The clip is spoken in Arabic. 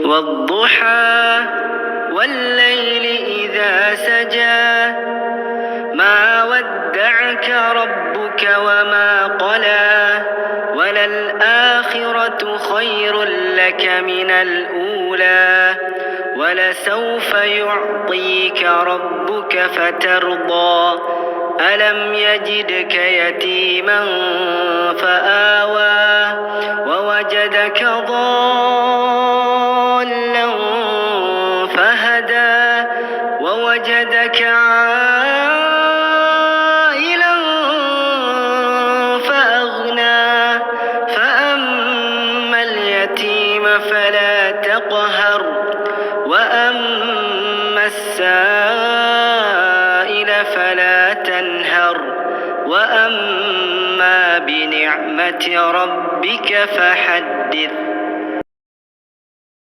والضحى والليل إذا سجى ما ودعك ربك وما قلى وللآخرة خير لك من الأولى ولسوف يعطيك ربك فترضى ألم يجدك يتيما فآوى ووجدك ضالا فهدى ووجدك عائلا فأغنى فأما اليتيم فلا تقهر وأما السائل فلا تنهر وأما بنعمة ربك فحدث.